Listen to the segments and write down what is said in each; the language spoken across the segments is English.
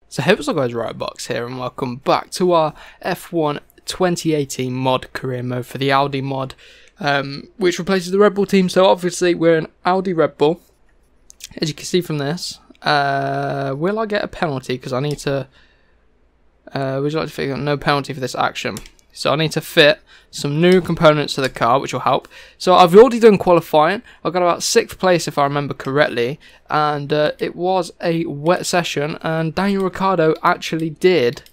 So hey what's up guys, Riotbox here and welcome back to our F1 2018 mod career mode for the Audi mod, which replaces the Red Bull team. So obviously we're an Audi Red Bull, as you can see from this. Will I get a penalty? Because I need to, would you like to figure out no penalty for this action? So I need to fit some new components to the car, which will help. So I've already done qualifying. I got about 6th place if I remember correctly, and it was a wet session. And Daniel Ricciardo actually did,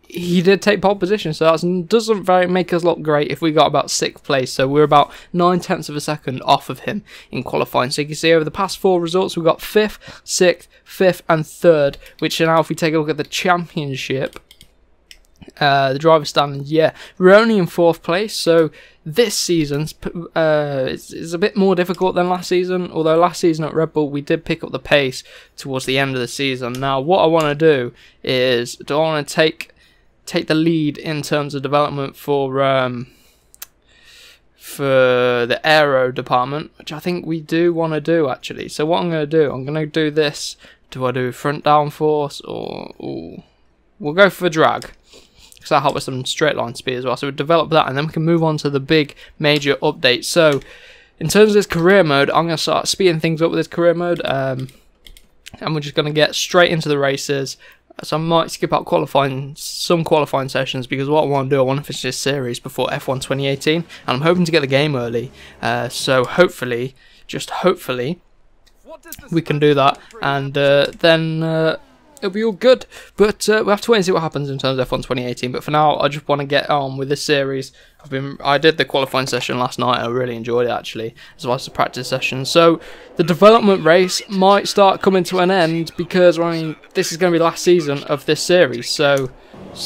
he did take pole position. So that doesn't very make us look great if we got about 6th place. So we're about 9/10 of a second off of him in qualifying. So you can see over the past 4 results, we've got 5th, 6th, 5th, and 3rd. Which now, if we take a look at the championship. The driver standings, yeah, we're only in 4th place, so this season's it's a bit more difficult than last season. Although last season at Red Bull we did pick up the pace towards the end of the season. Now what I want to do is, I want to take the lead in terms of development for the aero department, which I think we do want to do actually. So what I'm going to do, I'm going to do this. Do I do front downforce or we'll go for drag? Because that helps with some straight line speed as well. So we'll develop that and then we can move on to the big major updates. So in terms of this career mode, I'm going to start speeding things up with this career mode, and we're just going to get straight into the races. So I might skip out some qualifying sessions, because what I want to do, I want to finish this series before F1 2018, and I'm hoping to get the game early. So hopefully, just hopefully, we can do that, and then it'll be all good. But we'll have to wait and see what happens in terms of F1 2018. But for now, I just want to get on with this series. I did the qualifying session last night. I really enjoyed it actually, as well as the practice session. So the development race might start coming to an end, because I mean this is going to be the last season of this series. So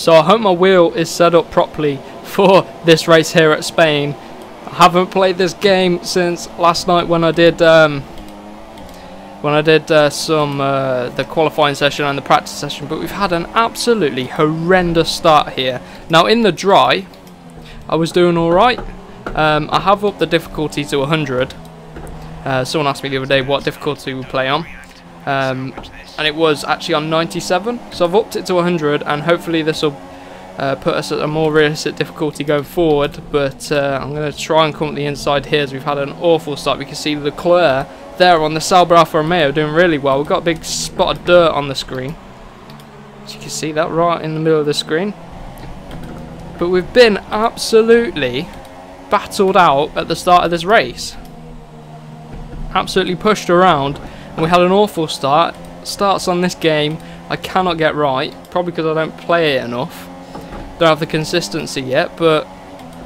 I hope my wheel is set up properly for this race here at Spain. I haven't played this game since last night when I did. The qualifying session and the practice session, but we've had an absolutely horrendous start here. Now in the dry, I was doing alright. I have upped the difficulty to 100. Someone asked me the other day what difficulty we play on, and it was actually on 97, so I've upped it to 100, and hopefully this will put us at a more realistic difficulty going forward. But I'm going to try and come up the inside here, as we've had an awful start. We can see Leclerc there on the Sauber Alfa Romeo doing really well. We've got a big spot of dirt on the screen, as you can see that right in the middle of the screen. But we've been absolutely battled out at the start of this race, absolutely pushed around, and we had an awful start. Starts on this game I cannot get right, probably because I don't play it enough, don't have the consistency yet. But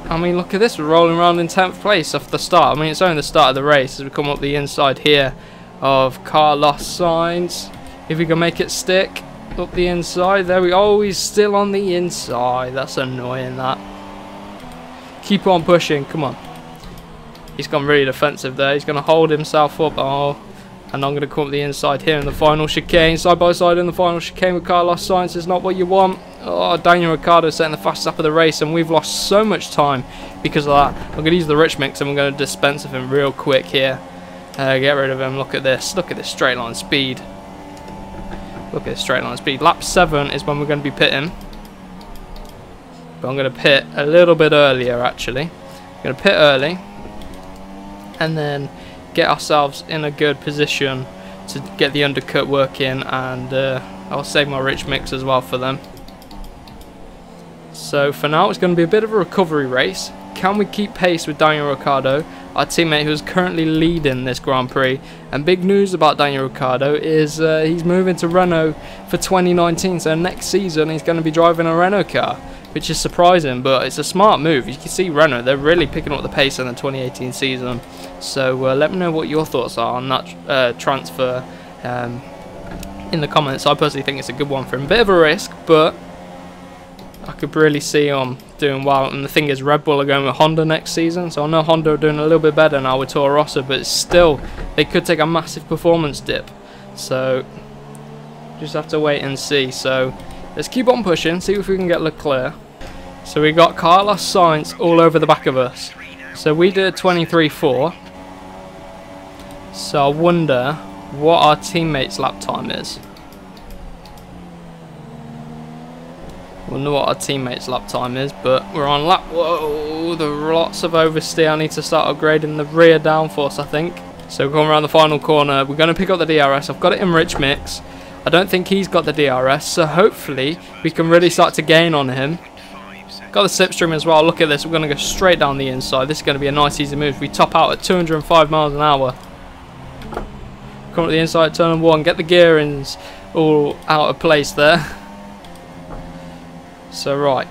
I mean, look at this, we're rolling around in 10th place off the start. I mean, it's only the start of the race as we come up the inside here of Carlos Sainz. If we can make it stick up the inside, there we go. Oh, he's still on the inside. That's annoying, that. Keep on pushing, come on. He's gone really defensive there. He's going to hold himself up. Oh, and I'm going to come up the inside here in the final chicane. Side by side in the final chicane with Carlos Sainz is not what you want. Oh, Daniel Ricciardo setting the fastest lap of the race, and we've lost so much time because of that. I'm going to use the rich mix and we're going to dispense of him real quick here. Get rid of him. Look at this. Look at this straight line speed. Look at this straight line speed. Lap 7 is when we're going to be pitting. But I'm going to pit a little bit earlier actually. I'm going to pit early and then get ourselves in a good position to get the undercut working, and I'll save my rich mix as well for them. So for now it's going to be a bit of a recovery race. Can we keep pace with Daniel Ricciardo, our teammate who is currently leading this Grand Prix? And big news about Daniel Ricciardo is he's moving to Renault for 2019, so next season he's going to be driving a Renault car, which is surprising, but it's a smart move. You can see Renault, they're really picking up the pace in the 2018 season. So let me know what your thoughts are on that transfer in the comments. I personally think it's a good one for him. Bit of a risk, but I could really see him doing well. And the thing is, Red Bull are going with Honda next season, so I know Honda are doing a little bit better now with Toro Rosso, but still, they could take a massive performance dip. So just have to wait and see. So let's keep on pushing, see if we can get Leclerc. So we got Carlos Sainz all over the back of us. So we did 23.4. So I wonder what our teammates' lap time is. Wonder what our teammates' lap time is, but we're on lap. Whoa, there are lots of oversteer. I need to start upgrading the rear downforce, I think. So going around the final corner, we're going to pick up the DRS. I've got it in rich mix. I don't think he's got the DRS, so hopefully we can really start to gain on him. Got the slipstream as well. Look at this. We're going to go straight down the inside. This is going to be a nice easy move. We top out at 205 miles an hour. Come up the inside, turn 1, get the gearings all out of place there. So right,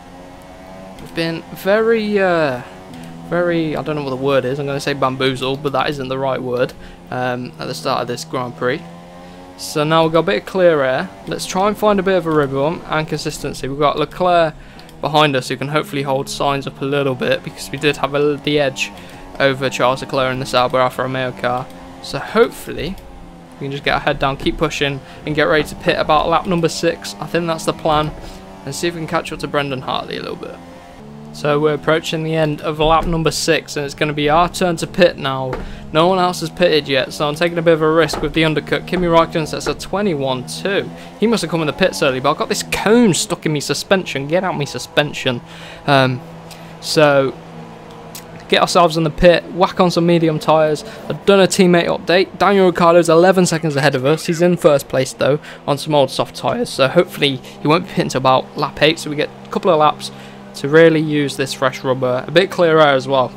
we've been very, I don't know what the word is. I'm going to say bamboozled, but that isn't the right word at the start of this Grand Prix. So now we've got a bit of clear air. Let's try and find a bit of a rhythm and consistency. We've got Leclerc behind us who can hopefully hold signs up a little bit, because we did have the edge over Charles Leclerc in the Sauber Alfa Romeo car. So hopefully we can just get our head down, keep pushing, and get ready to pit about lap number 6. I think that's the plan. And see if we can catch up to Brendan Hartley a little bit. So we're approaching the end of lap number 6, and it's going to be our turn to pit now. No one else has pitted yet, so I'm taking a bit of a risk with the undercut. Kimi Raikkonen sets a 21.2. He must have come in the pits early, but I've got this cone stuck in me suspension. Get out me suspension. So get ourselves in the pit, whack on some medium tyres. I've done a teammate update. Daniel Ricciardo's 11 seconds ahead of us. He's in first place though on some old soft tyres, so hopefully he won't be pitting until about lap 8, so we get a couple of laps to really use this fresh rubber. A bit clear air as well,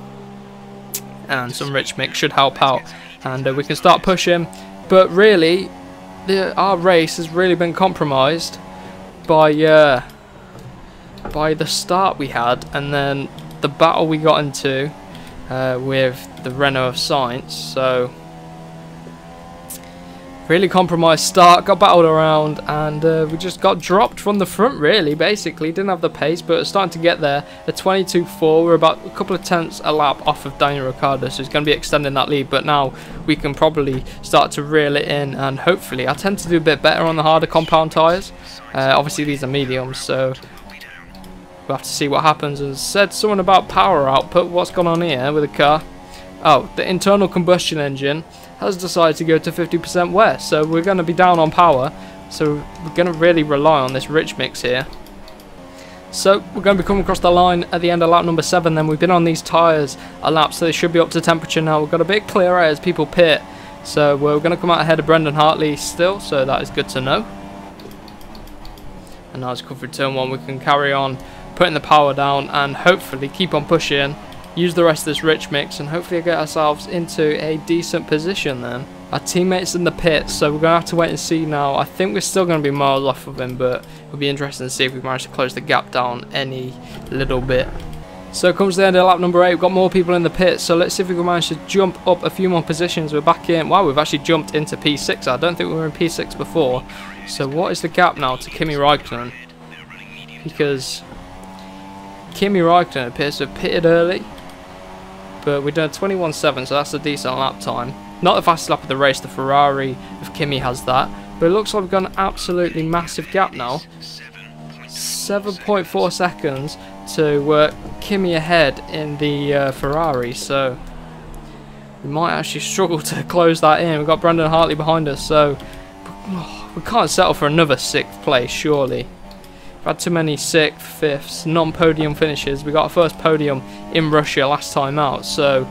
and some rich mix should help out, and we can start pushing. But really our race has really been compromised by the start we had, and then the battle we got into with the Renault of Science. So really compromised start, got battled around, and we just got dropped from the front really, basically. Didn't have the pace, but starting to get there. A 22.4, we're about a couple of tenths a lap off of Daniel Ricciardo, so he's going to be extending that lead, but now we can probably start to reel it in, and hopefully I tend to do a bit better on the harder compound tyres. Obviously these are mediums, so we'll have to see what happens. As said, something about power output. What's gone on here with the car? Oh, the internal combustion engine has decided to go to 50% wear, so we're going to be down on power, so we're going to really rely on this rich mix here. So we're going to be coming across the line at the end of lap number 7. Then we've been on these tyres a lap, so they should be up to temperature now. We've got a bit clearer as people pit, so we're going to come out ahead of Brendan Hartley still, so that is good to know. And now as we come through turn 1, we can carry on putting the power down and hopefully keep on pushing, use the rest of this rich mix, and hopefully get ourselves into a decent position then. Our teammate's in the pits, so we're going to have to wait and see now. I think we're still going to be miles off of him, but it'll be interesting to see if we manage to close the gap down any little bit. So it comes to the end of lap number 8, we've got more people in the pits, so let's see if we can manage to jump up a few more positions. We're back in, wow, we've actually jumped into P6. I don't think we were in P6 before. So what is the gap now to Kimi Raikkonen? Because Kimi Raikkonen appears to have pitted early, but we've done 21.7, so that's a decent lap time. Not the fastest lap of the race, the Ferrari of Kimi has that, but it looks like we've got an absolutely massive gap now. 7.4 seconds to Kimi ahead in the Ferrari, so we might actually struggle to close that in. We've got Brendan Hartley behind us, so we can't settle for another 6th place, surely. We've had too many 6th, 5ths, non-podium finishes. We got our first podium in Russia last time out, so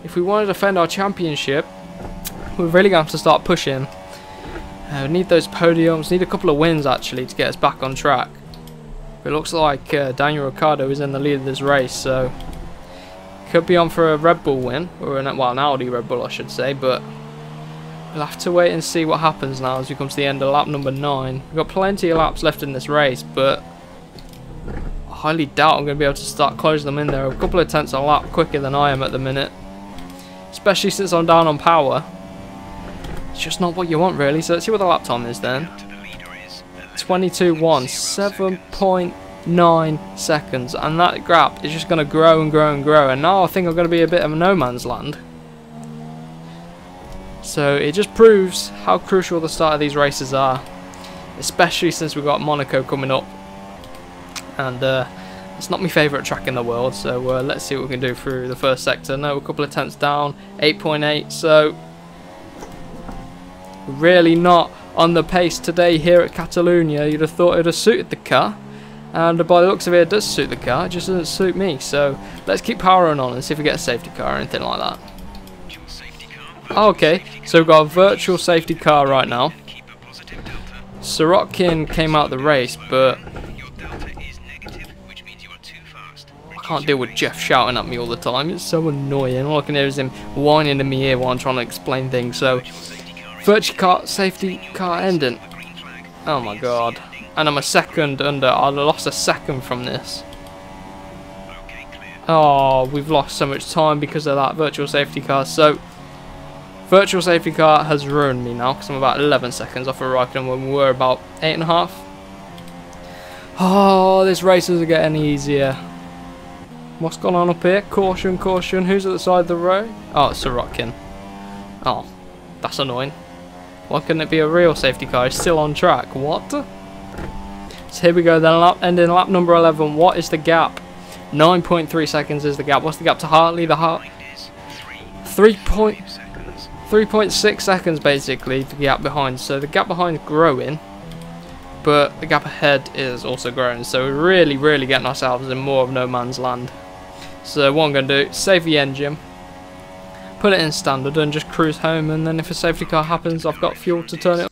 if we want to defend our championship, we're really going to have to start pushing. We need those podiums, need a couple of wins actually to get us back on track. But it looks like Daniel Ricciardo is in the lead of this race, so could be on for a Red Bull win, or an Audi Red Bull I should say, but we'll have to wait and see what happens now as we come to the end of lap number 9. We've got plenty of laps left in this race, but I highly doubt I'm going to be able to start closing them in there. A couple of tenths a lap quicker than I am at the minute, especially since I'm down on power. It's just not what you want really. So let's see what the lap time is then. 22.1, 7.9 seconds, and that gap is just going to grow and grow and grow, and now I think I'm going to be a bit of a no man's land. So it just proves how crucial the start of these races are, especially since we've got Monaco coming up, and it's not my favourite track in the world, so let's see what we can do through the first sector. No, a couple of tenths down, 8.8, so really not on the pace today here at Catalonia. You'd have thought it would have suited the car, And by the looks of it, it does suit the car, it just doesn't suit me. So let's keep powering on and see if we get a safety car or anything like that. Oh, okay, so we've got a virtual safety car right now. Sorokin came out of the race, but I can't deal with Jeff shouting at me all the time. It's so annoying. All I can hear is him whining in my ear while I'm trying to explain things. So, virtual car safety car ending. Oh my god. And I'm a second under. I lost a second from this. Oh, we've lost so much time because of that virtual safety car. So, virtual safety car has ruined me now because I'm about 11 seconds off of Raikkonen when we were about 8.5. Oh, this races are getting easier. What's going on up here? Caution, caution. Who's at the side of the road? Oh, it's Sorokin. Oh, that's annoying. Why couldn't it be a real safety car? It's still on track. What? So here we go then, ending lap number 11. What is the gap? 9.3 seconds is the gap. What's the gap to Hartley? The 3.6 seconds basically, the gap behind. So the gap behind is growing, but the gap ahead is also growing. So we're really getting ourselves in more of no man's land. So what I'm going to do, save the engine, put it in standard and just cruise home, and then if a safety car happens I've got fuel to turn it on.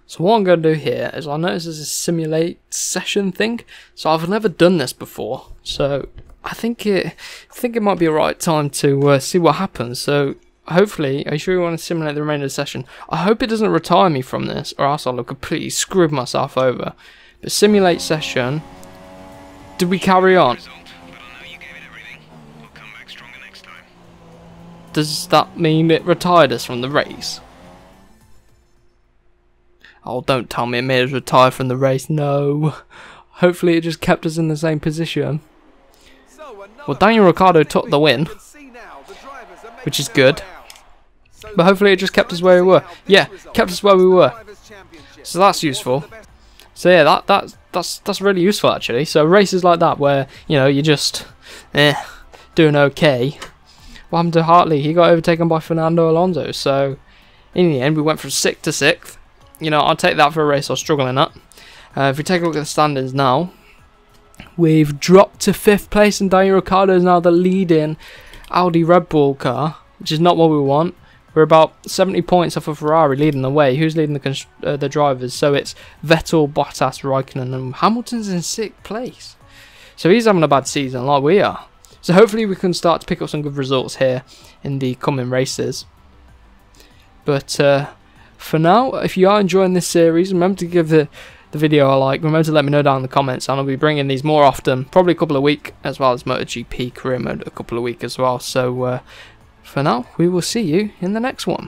So what I'm going to do here is I notice there's a simulate session thing. So I've never done this before, so I think it might be a right time to see what happens. So hopefully, are you sure you want to simulate the remainder of the session? I hope it doesn't retire me from this, or else I'll have completely screwed myself over. But simulate session. Did we carry on? Does that mean it retired us from the race? Oh, don't tell me it made us retire from the race. No. Hopefully it just kept us in the same position. Well, Daniel Ricciardo took the win, which is good. But hopefully it just kept us where we were. Yeah, kept us where we were. So that's useful. So yeah, that's really useful actually. So races like that where, you know, you're just doing okay. What happened to Hartley? He got overtaken by Fernando Alonso. So in the end we went from 6th to 6th. You know, I'll take that for a race I was struggling at. If we take a look at the standings now, we've dropped to 5th place, and Daniel Ricciardo is now the leading Audi Red Bull car, which is not what we want. We're about 70 points off of Ferrari leading the way. Who's leading the drivers? So it's Vettel, Bottas, Raikkonen, and Hamilton's in 6th place. So he's having a bad season like we are. So hopefully we can start to pick up some good results here in the coming races. But for now, if you are enjoying this series, remember to give the video a like. Remember to let me know down in the comments, and I'll be bringing these more often, probably a couple a week, as well as MotoGP career mode a couple a week as well. So for now, we will see you in the next one.